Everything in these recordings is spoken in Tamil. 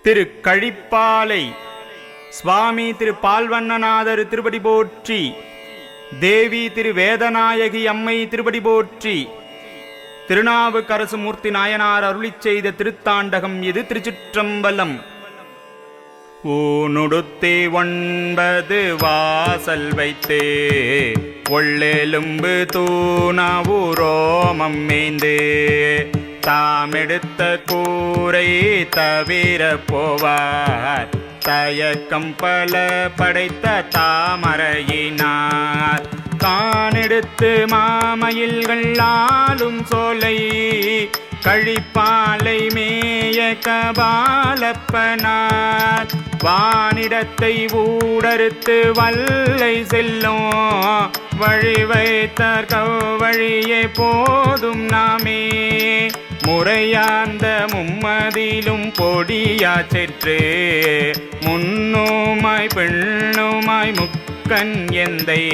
திரு கழிப்பாலை சுவாமி திரு பால்வண்ணநாதர் திருப்படி போற்றி. தேவி திரு வேதநாயகி அம்மை திருப்படி போற்றி. திருநாவுக்கரசு மூர்த்தி நாயனார் அருளிச் செய்த திருத்தாண்டகம் இது. திருச்சிற்றம்பலம். ஊனுடுத்தே 9 வாசல் வைத்தே ஒள்ளெலும்பு தூணாவூரோமம் மேய்ந்து தாமெடுத்த கூரை தவிர போவார் தயக்கம் பல படைத்த தாமரையினார் காணெடுத்து மாமயில்கள் ஆளும் சோலை கழிப்பாலை மேய கபாலப்பனார் வானிடத்தை ஊடறுத்து வல்லை செல்லும் வழி வைத்தார் கவ்வழியே போதும் நாமே முறையாந்த மும்மதிலும் பொடியா செற்று முன்னோமாய் பெண்ணுமாய் முக்கன் எந்தை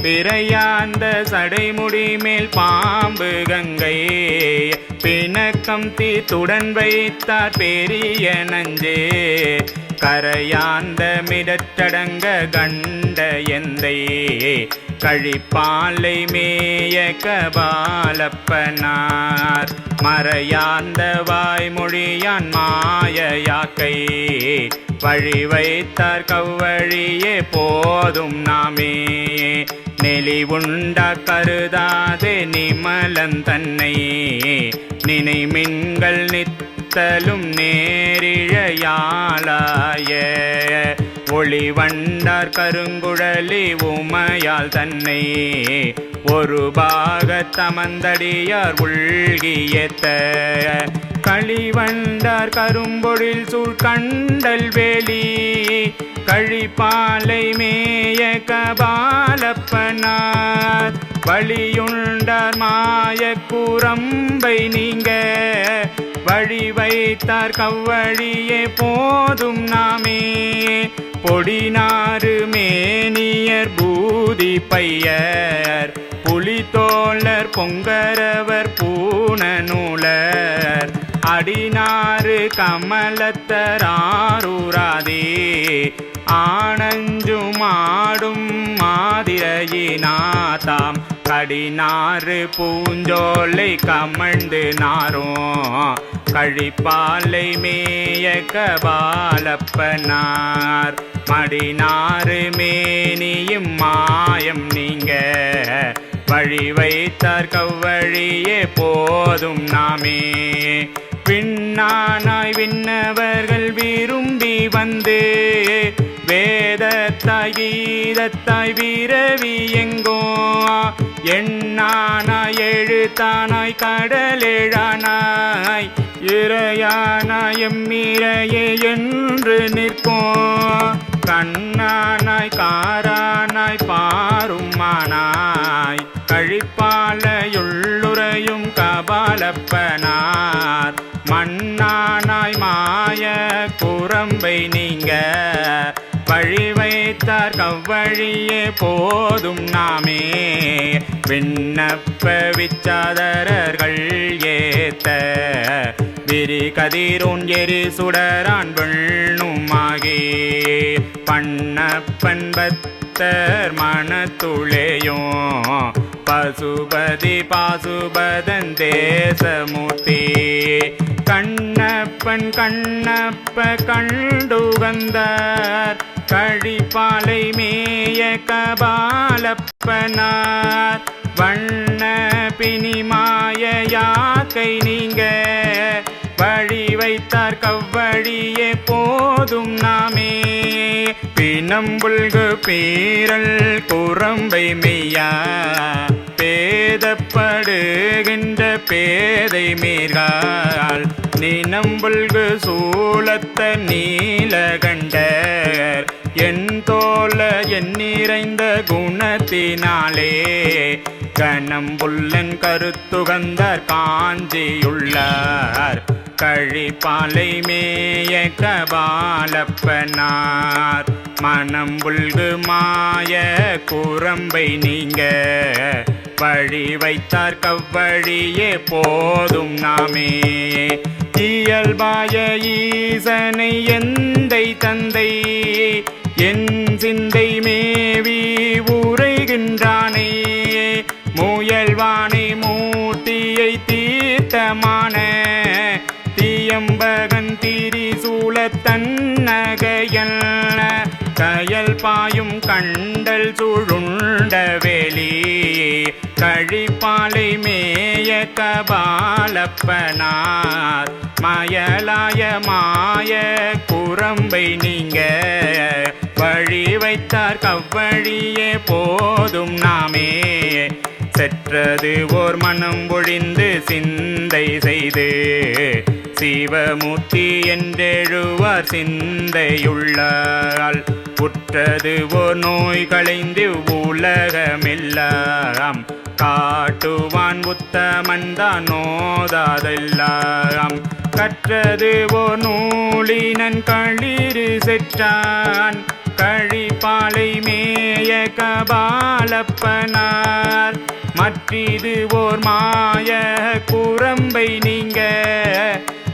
பிறையாந்த சடைமுடி மேல் பாம்பு கங்கை பிணக்கம் தீத்துடன் வைத்தார் பெரிய நஞ்சே கரையாந்த மிடற்றடங்க கண்ட எந்தை கழிப்பாலை மேய கபாலப்பனார் மறையாந்த வாய்மொழியான் மாயயாக்கை வழி வைத்தார் கவ்வழியே போதும் நாமே நெளிவுண்டா கருதாதே நிமலன் தன்னை நினை மின்கள் நித்தலும் நேரிழையாளாய ஒளி வண்டார் கருங்குழலி உமையால் தன்னை ஒரு பாக தமந்தடியார் உள்கியத்த களிவண்டார் கரும்பொழில் சூழ் கண்டல் வேலி கழிப்பாலை மேய கபாலப்பனார் வழியுண்டார் மாய கூரம்பை நீங்க வழி வைத்தார் கவ்வழியே போதும் நாமே பொடிநாறு மேனியர் பூதி பையர் புலித்தோழர் பொங்கரவர் பூணநூலர் அடிநாறு கமலத்தராரூராதே ஆனஞ்சுமாடும் மாதிரையினாதாம் கடிநாறு பூஞ்சோலை கமழ்ந்து நாரும் கழிப்பாலை மேய கபாலப்பனார் மடிநாறு மேனியும் மாயம் நீங்க வழி வைத்தார் கவ்வழியே போதும் நாமே விண்ணானாய் விண்ணவர்கள் விரும்பி வந்து வேதத்தாய் கீதத்தாய் விரவி எங்கோ எண்ணானாய் எழுத்தானாய் கடலெழானாய் இறையானாய் எம்மிரையே என்று நிற்கும் கண்ணானாய் காரானாய் பாருமானாய் கழிப்பாலையுள்ளுரையும் கபாலப்பனார் மண்ணானாய் மாய குரம்பை நீங்க வழி வைத்தார் கவ்வழியே போதும் நாமே விண்ணப்ப விச்சாதரர்கள் ஏத்த விரி கதிரோன் எரி சுடரான் வெண்ணுமாகி பண்ணப்பன் பத்தர் மனத்துளையும் பசுபதி பாசுபதன் தேசமூர்த்தி கண்ணப்பன் கண்ணப்ப கண்டுகந்தார் கழிப்பாலை மேய கபாலப்பனார் வண்ண பிணிமாய யாக்கை நீங்க வழி வைத்தார் கவ்வழியே போதும் நாமே பிணம்புல்கு பீரல் குரம்பை மெய்யா பேதப்படுகின்ற பேதை மீர்கால் நினம்புல்கு சூலத்த நீலகண்டர் என் தோல என் நிறைந்த குணத்தினாலே கணம்புல்லன் கருத்துகந்தார் காஞ்சியுள்ளார் கழிப்பாலை மேய கபாலப்பனார் மனம்புல்கு மாய குரம்பை நீங்க வழி வைத்தார் கவ்வழியே போதும் நாமே இயல்பாய ஈசனை எந்தை தந்தை என் சிந்தை மேவி உரைகின்றானே முயல்வானை மூர்த்தியை தீர்த்தமான தியம்பகன் திரிசூலத்தன்னகையல் கயல் பாயும் கண்டல் சூழுண்ட வெளி கழிப்பாலை மேய கபாலப்பனார் மயலாய மாய குரம்பை நீங்க வழி வைத்தார் கவ்வழியே போதும் நாமே செற்றது ஓர் மனம் ஒழிந்து சிந்தை செய்து சிவமூர்த்தி என்றெழுவார் சிந்தையுள்ளால் உற்றது ஓர் நோய் களைந்து உலகமெல்லாம் காட்டுவான் உத்தமன்தான் நோதாதெல்லாம் கற்றது ஓர் நூலினன் களிறு செற்றான் கழிப்பாலை மேய கபாலப்பனார் மற்றிது ஓர் மாய குரம்பை நீங்க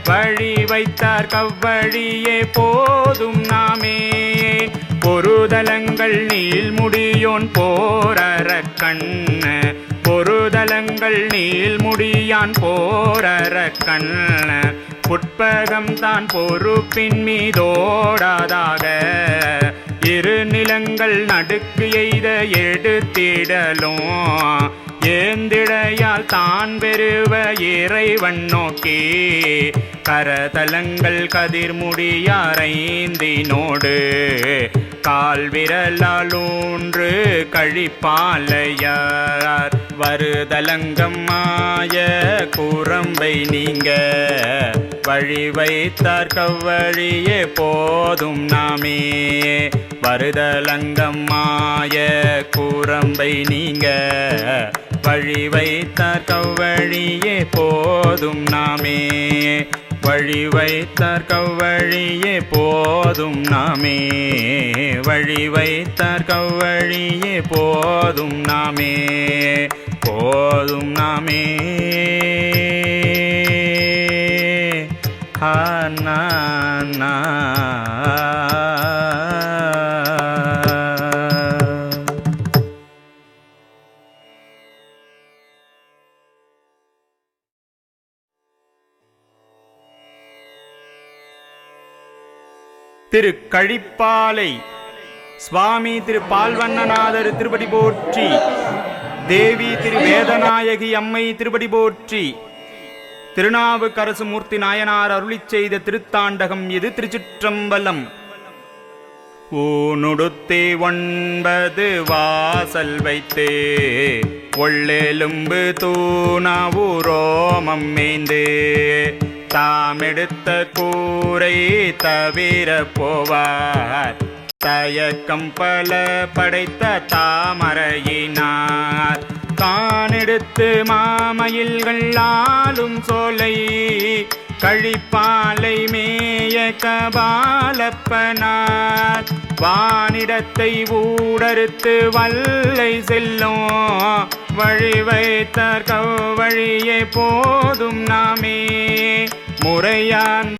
வழி வைத்தார் கவ்வழியே போதும் நாமே பொருதலங்கள் நீள் முடியோன் போரரக்கண் பொருதலங்கள் நீள் முடியான் போரரக்கண் புட்பகம் தான் பொறுப்பின் மீதோடாதாக இரு நிலங்கள் நடுக்கு எய்த எடுத்திடலும் ஏந்திடையால் தான் பெறுவ இறைவன் நோக்கி கரதலங்கள் கதிர்முடியாரைந்தினோடு கால் விரலால் ஊன்று கழிப்பாலையார் வருதலங்கம் மாய குரம்பை நீங்க வழி வைத்தார் கவ்வழியே போதும் நாமே வருதலங்கம் மாய குரம்பை நீங்க வழி வைத்தார் கவ்வழியே போதும் நாமே வழி வைத்தார் கவ்வழியே போதும் நாமே வழி வைத்தார் கவ்வழியே போதும் நாமே போதும் நாமே ஹா திரு கழிப்பாலை சுவாமி திரு பால்வண்ணநாதர் திருப்படி போற்றி தேவி திரு வேதநாயகி அம்மை திருப்படி போற்றி திருநாவுக்கரசு மூர்த்தி நாயனார் அருளிச் செய்த திருத்தாண்டகம் இது திருச்சிற்றம்பலம். ஊனுடுத்தி 9 வாசல் வைத்து ஒள்ளெலும்பு தூணாவூரோமம் மேய்ந்து தாமெடுத்த கூரை தவிர போவார் தயக்கம் பல படைத்த தாமரையினார் தானெடுத்து மாமயில்கள் ஆளும் சோலை கழிப்பாலை மேய கபாலப்பனார் வானிடத்தை ஊடறுத்து வல்லை செல்லும் வழி வைத்தார் கவ்வழியே போதும் நாமே முறையான்